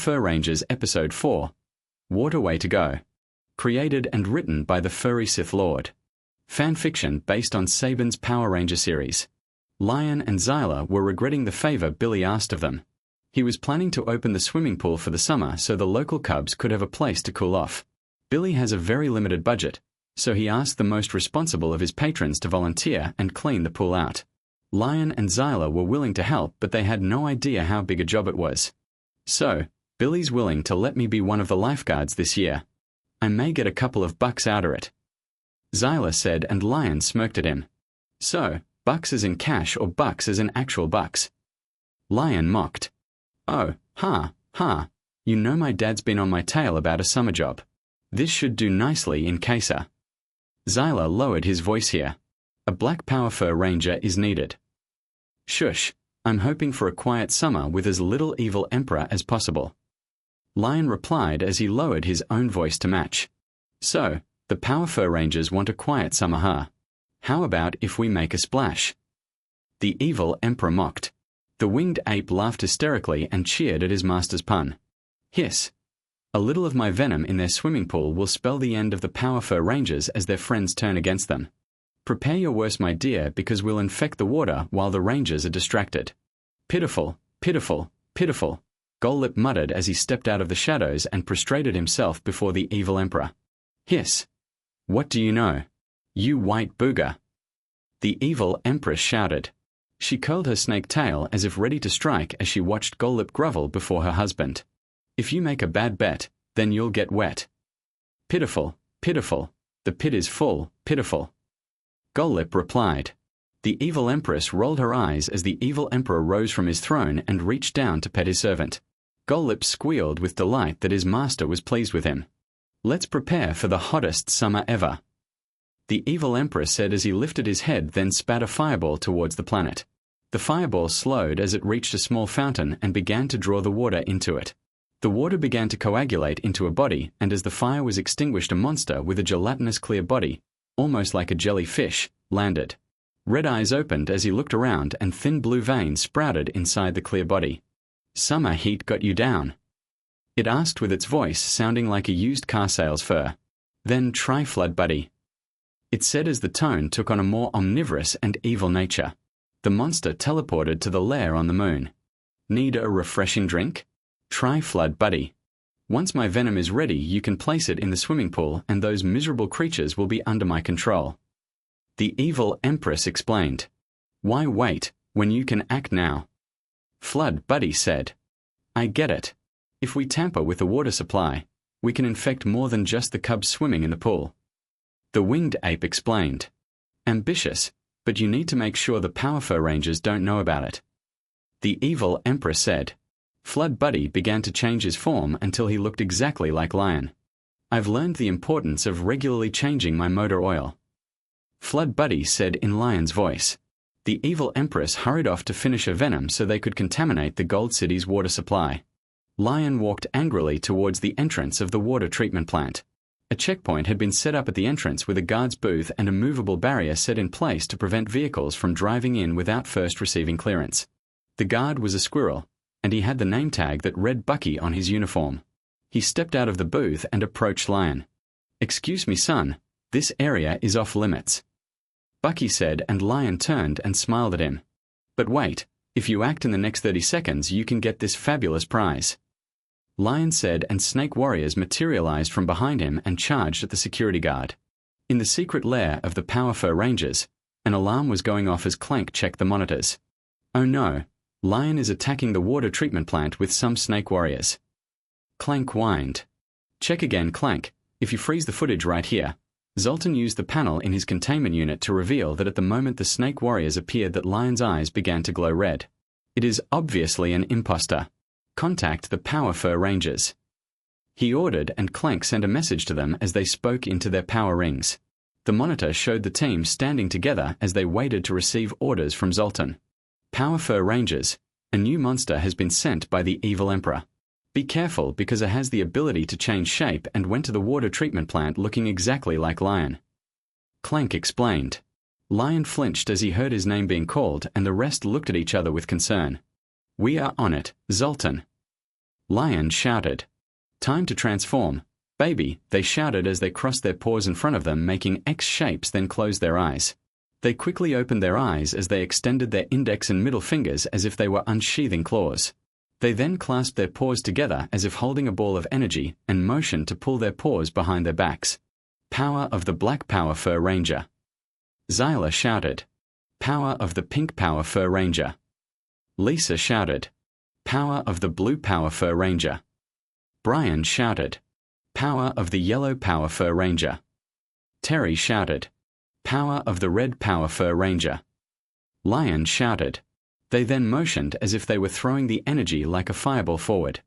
Fur Rangers Episode 4, Water Way to Go. Created and written by the Furry Sith Lord. Fanfiction based on Saban's Power Ranger series. Lion and Zyla were regretting the favor Billy asked of them. He was planning to open the swimming pool for the summer so the local cubs could have a place to cool off. Billy has a very limited budget, so he asked the most responsible of his patrons to volunteer and clean the pool out. Lion and Zyla were willing to help, but they had no idea how big a job it was. So, Billy's willing to let me be one of the lifeguards this year. I may get a couple of bucks out of it. Zyla said, and Lion smirked at him. So, bucks as in cash or bucks as in actual bucks? Lion mocked. Oh, ha, ha, you know my dad's been on my tail about a summer job. This should do nicely in Kesa. Zyla lowered his voice here. A black power fur ranger is needed. Shush, I'm hoping for a quiet summer with as little evil emperor as possible. Lion replied as he lowered his own voice to match. So, the power fur rangers want a quiet summer, huh? How about if we make a splash? The evil emperor mocked. The winged ape laughed hysterically and cheered at his master's pun. Hiss. A little of my venom in their swimming pool will spell the end of the power fur rangers as their friends turn against them. Prepare your worst, my dear, because we'll infect the water while the rangers are distracted. Pitiful, pitiful, pitiful, Gollip muttered as he stepped out of the shadows and prostrated himself before the evil emperor. Hiss. What do you know? You white booger. The evil empress shouted. She curled her snake tail as if ready to strike as she watched Gollip grovel before her husband. If you make a bad bet, then you'll get wet. Pitiful, pitiful, the pit is full, pitiful. Gollip replied. The evil empress rolled her eyes as the evil emperor rose from his throne and reached down to pet his servant. Gollip squealed with delight that his master was pleased with him. Let's prepare for the hottest summer ever. The evil emperor said as he lifted his head, then spat a fireball towards the planet. The fireball slowed as it reached a small fountain and began to draw the water into it. The water began to coagulate into a body, and as the fire was extinguished, a monster with a gelatinous clear body, almost like a jellyfish, landed. Red eyes opened as he looked around and thin blue veins sprouted inside the clear body. Summer heat got you down? It asked with its voice sounding like a used car sales fur. Then try flood, buddy. It said as the tone took on a more omnivorous and evil nature. The monster teleported to the lair on the moon. Need a refreshing drink? Try flood, buddy. Once my venom is ready, you can place it in the swimming pool and those miserable creatures will be under my control. The evil empress explained. Why wait, when you can act now? Flood, buddy said. I get it. If we tamper with the water supply, we can infect more than just the cubs swimming in the pool. The winged ape explained. Ambitious, but you need to make sure the power fur rangers don't know about it. The evil empress said. Flood Buddy began to change his form until he looked exactly like Lion. I've learned the importance of regularly changing my motor oil. Flood Buddy said in Lion's voice. The evil empress hurried off to finish her venom so they could contaminate the Gold City's water supply. Lion walked angrily towards the entrance of the water treatment plant. A checkpoint had been set up at the entrance with a guard's booth and a movable barrier set in place to prevent vehicles from driving in without first receiving clearance. The guard was a squirrel, and he had the name tag that read Bucky on his uniform. He stepped out of the booth and approached Lion. Excuse me, son, this area is off limits. Bucky said, and Lion turned and smiled at him. But wait, if you act in the next 30 seconds, you can get this fabulous prize. Lion said, and snake warriors materialized from behind him and charged at the security guard. In the secret lair of the Power Fur Rangers, an alarm was going off as Clank checked the monitors. Oh no, Lion is attacking the water treatment plant with some snake warriors. Clank whined. Check again, Clank. If you freeze the footage right here. Zoltan used the panel in his containment unit to reveal that at the moment the snake warriors appeared that Lion's eyes began to glow red. It is obviously an imposter. Contact the Power Fur Rangers. He ordered, and Clank sent a message to them as they spoke into their power rings. The monitor showed the team standing together as they waited to receive orders from Zoltan. Power Fur Rangers, a new monster has been sent by the evil emperor. Be careful because it has the ability to change shape and went to the water treatment plant looking exactly like Lion. Clank explained. Lion flinched as he heard his name being called, and the rest looked at each other with concern. We are on it, Zoltan. Lion shouted. Time to transform. Baby, they shouted as they crossed their paws in front of them, making X shapes, then closed their eyes. They quickly opened their eyes as they extended their index and middle fingers as if they were unsheathing claws. They then clasped their paws together as if holding a ball of energy and motioned to pull their paws behind their backs. Power of the Black Power Fur Ranger. Zyla shouted. Power of the Pink Power Fur Ranger. Lisa shouted. Power of the Blue Power Fur Ranger. Brian shouted. Power of the Yellow Power Fur Ranger. Terry shouted. Power of the Red Power Fur Ranger. Lion shouted. They then motioned as if they were throwing the energy like a fireball forward.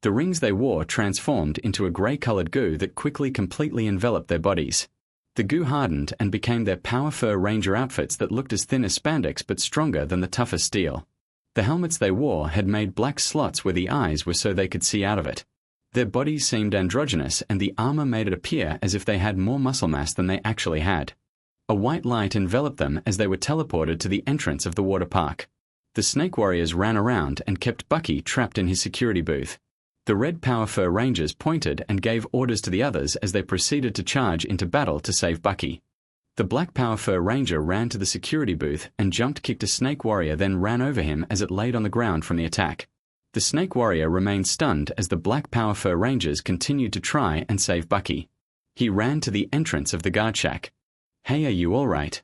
The rings they wore transformed into a grey-coloured goo that quickly completely enveloped their bodies. The goo hardened and became their Power Fur Ranger outfits that looked as thin as spandex but stronger than the toughest steel. The helmets they wore had made black slots where the eyes were so they could see out of it. Their bodies seemed androgynous and the armor made it appear as if they had more muscle mass than they actually had. A white light enveloped them as they were teleported to the entrance of the water park. The Snake Warriors ran around and kept Bucky trapped in his security booth. The Red Power Fur Rangers pointed and gave orders to the others as they proceeded to charge into battle to save Bucky. The Black Power Fur Ranger ran to the security booth and kicked a Snake Warrior, then ran over him as it laid on the ground from the attack. The Snake Warrior remained stunned as the Black Power Fur Rangers continued to try and save Bucky. He ran to the entrance of the guard shack. Hey, are you all right?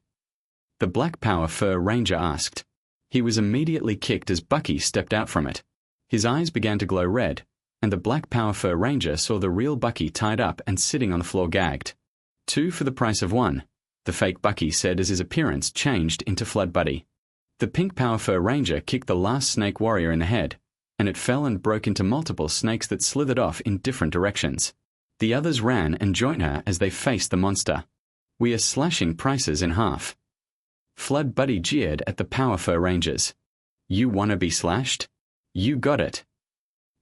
The Black Power Fur Ranger asked. He was immediately kicked as Bucky stepped out from it. His eyes began to glow red, and the Black Power Fur Ranger saw the real Bucky tied up and sitting on the floor gagged. 2 for the price of 1, the fake Bucky said as his appearance changed into Flood Buddy. The Pink Power Fur Ranger kicked the last Snake Warrior in the head, and it fell and broke into multiple snakes that slithered off in different directions. The others ran and joined her as they faced the monster. We are slashing prices in half. Flood Buddy jeered at the Power Fur Rangers. You wanna be slashed? You got it.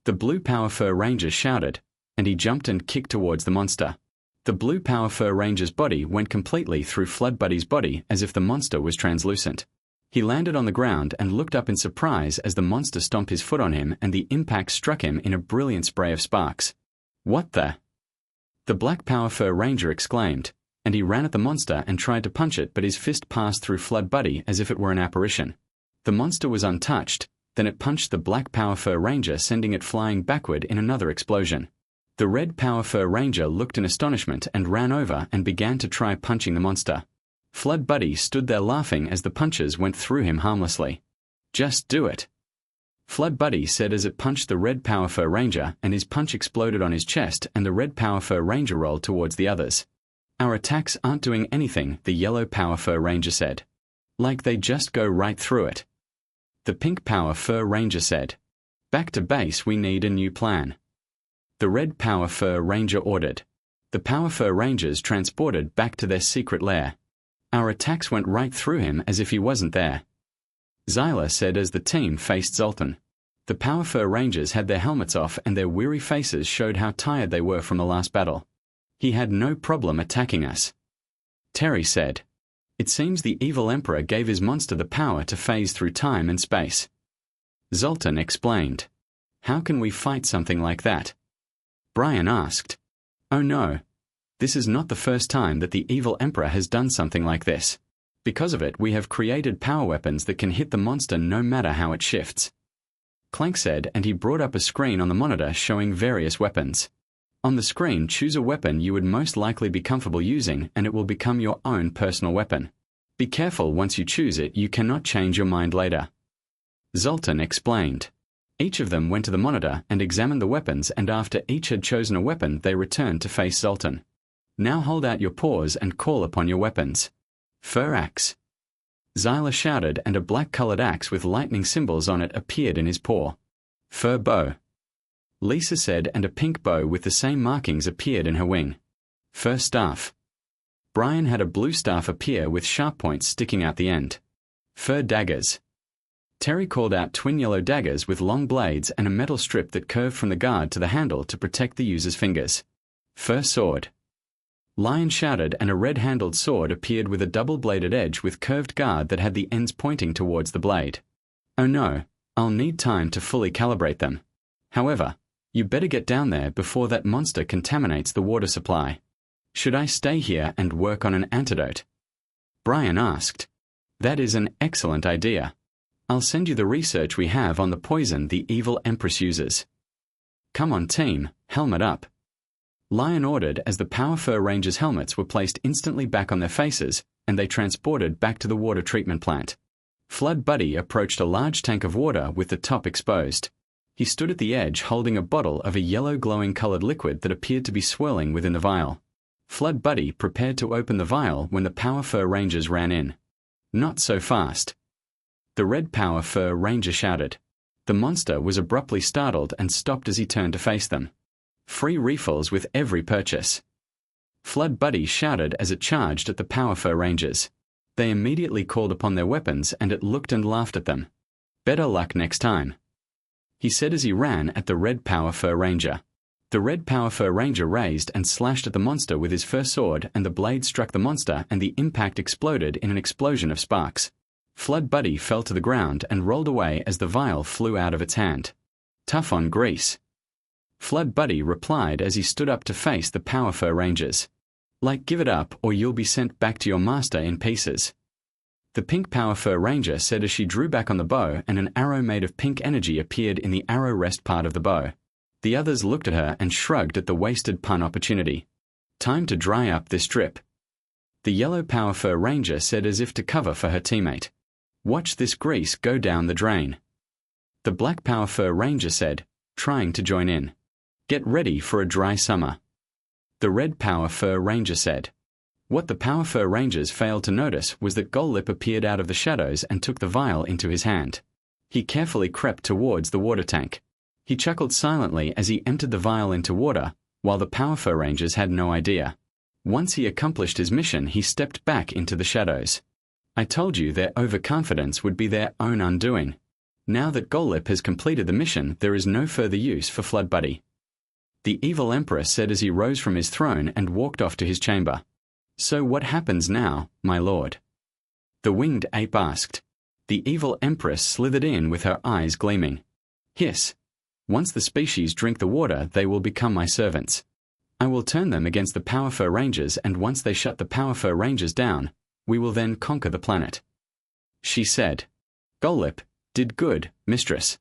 The Blue Power Fur Ranger shouted, and he jumped and kicked towards the monster. The Blue Power Fur Ranger's body went completely through Flood Buddy's body as if the monster was translucent. He landed on the ground and looked up in surprise as the monster stomped his foot on him and the impact struck him in a brilliant spray of sparks. What the? The Black Power Fur Ranger exclaimed, and he ran at the monster and tried to punch it, but his fist passed through Flood Buddy as if it were an apparition. The monster was untouched, then it punched the Black Power Fur Ranger, sending it flying backward in another explosion. The Red Power Fur Ranger looked in astonishment and ran over and began to try punching the monster. Flood Buddy stood there laughing as the punches went through him harmlessly. Just do it. Flood Buddy said as it punched the Red Power Fur Ranger, and his punch exploded on his chest and the Red Power Fur Ranger rolled towards the others. Our attacks aren't doing anything, the Yellow Power Fur Ranger said. Like they just go right through it. The Pink Power Fur Ranger said. Back to base, we need a new plan. The Red Power Fur Ranger ordered. The Power Fur Rangers transported back to their secret lair. Our attacks went right through him as if he wasn't there. Zyla said as the team faced Zoltan. The Power Fur Rangers had their helmets off and their weary faces showed how tired they were from the last battle. He had no problem attacking us. Terry said. It seems the evil Emperor gave his monster the power to phase through time and space. Zoltan explained. How can we fight something like that? Brian asked. Oh no. This is not the first time that the evil Emperor has done something like this. Because of it, we have created power weapons that can hit the monster no matter how it shifts. Clank said, and he brought up a screen on the monitor showing various weapons. On the screen, choose a weapon you would most likely be comfortable using and it will become your own personal weapon. Be careful, once you choose it, you cannot change your mind later. Zoltan explained. Each of them went to the monitor and examined the weapons, and after each had chosen a weapon, they returned to face Zoltan. Now hold out your paws and call upon your weapons. Fur axe. Zyla shouted, and a black-colored axe with lightning symbols on it appeared in his paw. Fur bow. Lisa said, and a pink bow with the same markings appeared in her wing. Fur staff. Brian had a blue staff appear with sharp points sticking out the end. Fur daggers. Terry called out twin yellow daggers with long blades and a metal strip that curved from the guard to the handle to protect the user's fingers. Fur sword. Lion shouted, and a red-handled sword appeared with a double-bladed edge with curved guard that had the ends pointing towards the blade. Oh no, I'll need time to fully calibrate them. However, You better get down there before that monster contaminates the water supply. Should I stay here and work on an antidote? Brian asked. That is an excellent idea. I'll send you the research we have on the poison the evil Empress uses. Come on, team, helmet up. Lion ordered as the Power Fur Rangers' helmets were placed instantly back on their faces, and they transported back to the water treatment plant. Flood Buddy approached a large tank of water with the top exposed. He stood at the edge holding a bottle of a yellow glowing colored liquid that appeared to be swirling within the vial. Flood Buddy prepared to open the vial when the Power Fur Rangers ran in. Not so fast. The Red Power Fur Ranger shouted. The monster was abruptly startled and stopped as he turned to face them. Free refills with every purchase. Flood Buddy shouted as it charged at the Power Fur Rangers. They immediately called upon their weapons and it looked and laughed at them. Better luck next time, he said as he ran at the Red Power Fur Ranger. The Red Power Fur Ranger raised and slashed at the monster with his fur sword, and the blade struck the monster and the impact exploded in an explosion of sparks. Flood Buddy fell to the ground and rolled away as the vial flew out of its hand. Tough on grease, Flood Buddy replied as he stood up to face the Power Fur Rangers. Like, give it up or you'll be sent back to your master in pieces. The Pink Power Fur Ranger said as she drew back on the bow and an arrow made of pink energy appeared in the arrow rest part of the bow. The others looked at her and shrugged at the wasted pun opportunity. Time to dry up this drip. The Yellow Power Fur Ranger said as if to cover for her teammate. Watch this grease go down the drain. The Black Power Fur Ranger said, trying to join in. Get ready for a dry summer. The Red Power Fur Ranger said. What the Power Fur Rangers failed to notice was that Gollip appeared out of the shadows and took the vial into his hand. He carefully crept towards the water tank. He chuckled silently as he emptied the vial into water, while the Power Fur Rangers had no idea. Once he accomplished his mission, he stepped back into the shadows. I told you their overconfidence would be their own undoing. Now that Gollip has completed the mission, there is no further use for Flood Buddy. The evil Emperor said as he rose from his throne and walked off to his chamber. So what happens now, my lord? The winged ape asked. The evil Empress slithered in with her eyes gleaming. Hiss. Once the species drink the water, they will become my servants. I will turn them against the Power Fur Rangers, and once they shut the Power Fur Rangers down, we will then conquer the planet. She said. Gollip, did good, mistress.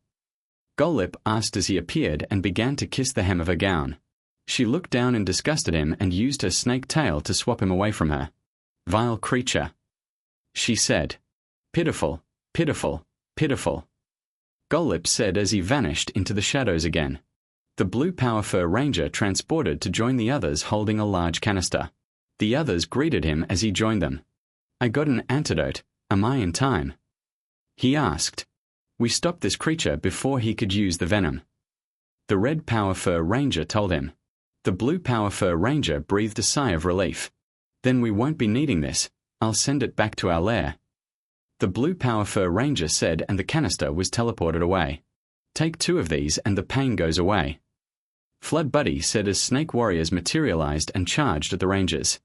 Gollip asked as he appeared and began to kiss the hem of her gown. She looked down in disgust at him and used her snake tail to swap him away from her. Vile creature. She said. Pitiful, pitiful, pitiful. Gollip said as he vanished into the shadows again. The Blue Power Fur Ranger transported to join the others holding a large canister. The others greeted him as he joined them. I got an antidote. Am I in time? He asked. We stopped this creature before he could use the venom. The Red Power Fur Ranger told him. The Blue Power Fur Ranger breathed a sigh of relief. Then we won't be needing this. I'll send it back to our lair. The Blue Power Fur Ranger said, and the canister was teleported away. Take 2 of these and the pain goes away. Flood Buddy said as snake warriors materialized and charged at the Rangers.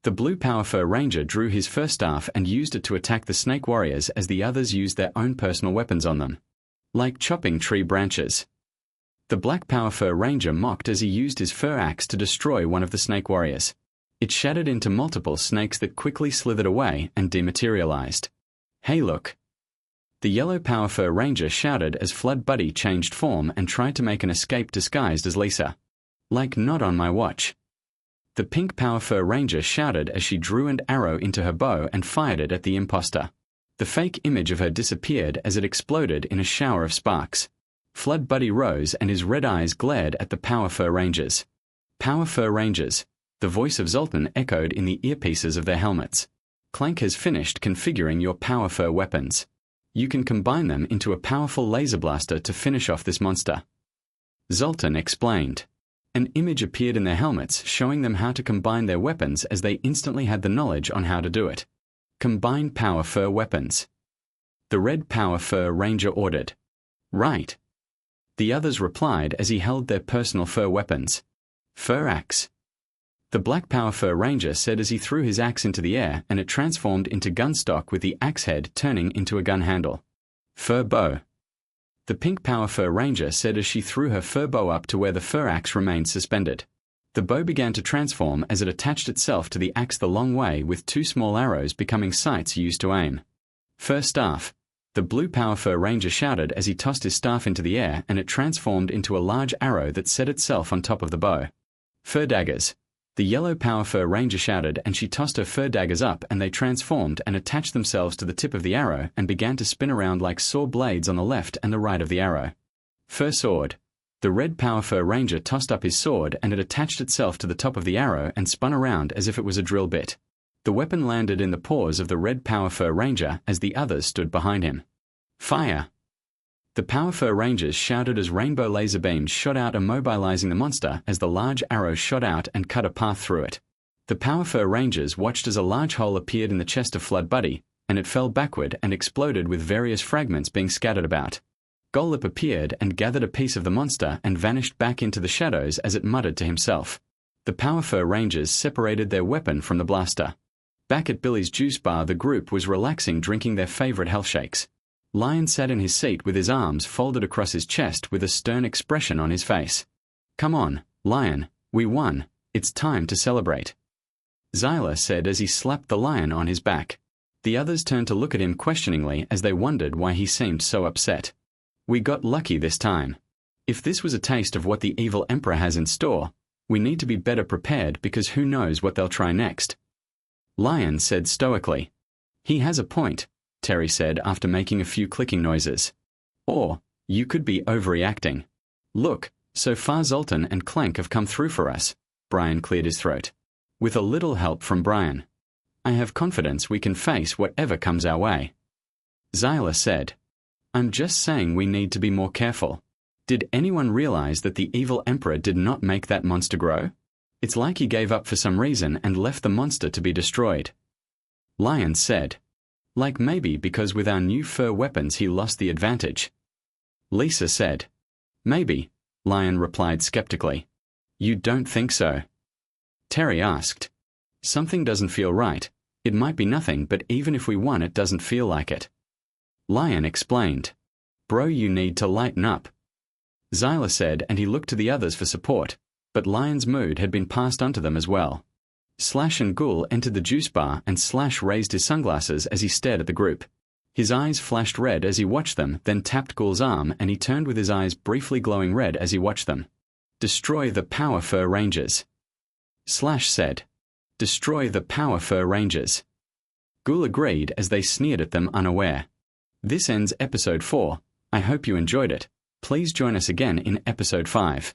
The Blue Power Fur Ranger drew his fur staff and used it to attack the snake warriors as the others used their own personal weapons on them. Like chopping tree branches. The Black Power Fur Ranger mocked as he used his fur axe to destroy one of the snake warriors. It shattered into multiple snakes that quickly slithered away and dematerialized. Hey look! The Yellow Power Fur Ranger shouted as Flood Buddy changed form and tried to make an escape disguised as Lisa. Like, not on my watch. The Pink Power Fur Ranger shouted as she drew an arrow into her bow and fired it at the imposter. The fake image of her disappeared as it exploded in a shower of sparks. Flood Buddy rose and his red eyes glared at the Power Fur Rangers. Power Fur Rangers. The voice of Zoltan echoed in the earpieces of their helmets. Clank has finished configuring your Power Fur weapons. You can combine them into a powerful laser blaster to finish off this monster. Zoltan explained. An image appeared in their helmets showing them how to combine their weapons as they instantly had the knowledge on how to do it. Combine Power Fur weapons. The Red Power Fur Ranger ordered. Right. The others replied as he held their personal fur weapons. Fur axe. The Black Power Fur Ranger said as he threw his axe into the air and it transformed into gun stock with the axe head turning into a gun handle. Fur bow. The pink Power Fur Ranger said as she threw her fur bow up to where the fur axe remained suspended. The bow began to transform as it attached itself to the axe the long way, with 2 small arrows becoming sights used to aim. Fur staff. The blue Power Fur Ranger shouted as he tossed his staff into the air, and it transformed into a large arrow that set itself on top of the bow. Fur daggers. The yellow Power Fur Ranger shouted, and she tossed her fur daggers up, and they transformed and attached themselves to the tip of the arrow and began to spin around like saw blades on the left and the right of the arrow. Fur sword. The red Power Fur Ranger tossed up his sword, and it attached itself to the top of the arrow and spun around as if it was a drill bit. The weapon landed in the paws of the red Power Fur Ranger as the others stood behind him. Fire! The Power Fur Rangers shouted as rainbow laser beams shot out, immobilizing the monster as the large arrow shot out and cut a path through it. The Power Fur Rangers watched as a large hole appeared in the chest of Flood Buddy, and it fell backward and exploded with various fragments being scattered about. Golip appeared and gathered a piece of the monster and vanished back into the shadows as it muttered to himself. The Power Fur Rangers separated their weapon from the blaster. Back at Billy's juice bar, the group was relaxing, drinking their favorite health shakes. Lion sat in his seat with his arms folded across his chest with a stern expression on his face. "Come on, Lion, we won. It's time to celebrate," Zyla said as he slapped the lion on his back. The others turned to look at him questioningly as they wondered why he seemed so upset. "We got lucky this time. If this was a taste of what the evil Emperor has in store, we need to be better prepared because who knows what they'll try next," Lion said stoically. "He has a point," Terry said after making a few clicking noises. "Or, you could be overreacting. Look, so far Zoltan and Clank have come through for us," Brian cleared his throat. "With a little help from Brian. I have confidence we can face whatever comes our way," Zyla said. "I'm just saying we need to be more careful. Did anyone realize that the evil Emperor did not make that monster grow? It's like he gave up for some reason and left the monster to be destroyed," Lion said. "Like maybe because with our new fur weapons he lost the advantage," Lisa said. "Maybe," Lion replied skeptically. "You don't think so?" Terry asked. "Something doesn't feel right. It might be nothing, but even if we won it doesn't feel like it," Lion explained. "Bro, you need to lighten up," Zyla said, and he looked to the others for support, but Lion's mood had been passed on to them as well. Slash and Ghoul entered the juice bar, and Slash raised his sunglasses as he stared at the group. His eyes flashed red as he watched them, then tapped Ghoul's arm, and he turned with his eyes briefly glowing red as he watched them. "Destroy the Power Fur Rangers," Slash said. "Destroy the Power Fur Rangers." Ghoul agreed as they sneered at them unaware. This ends episode 4. I hope you enjoyed it. Please join us again in episode 5.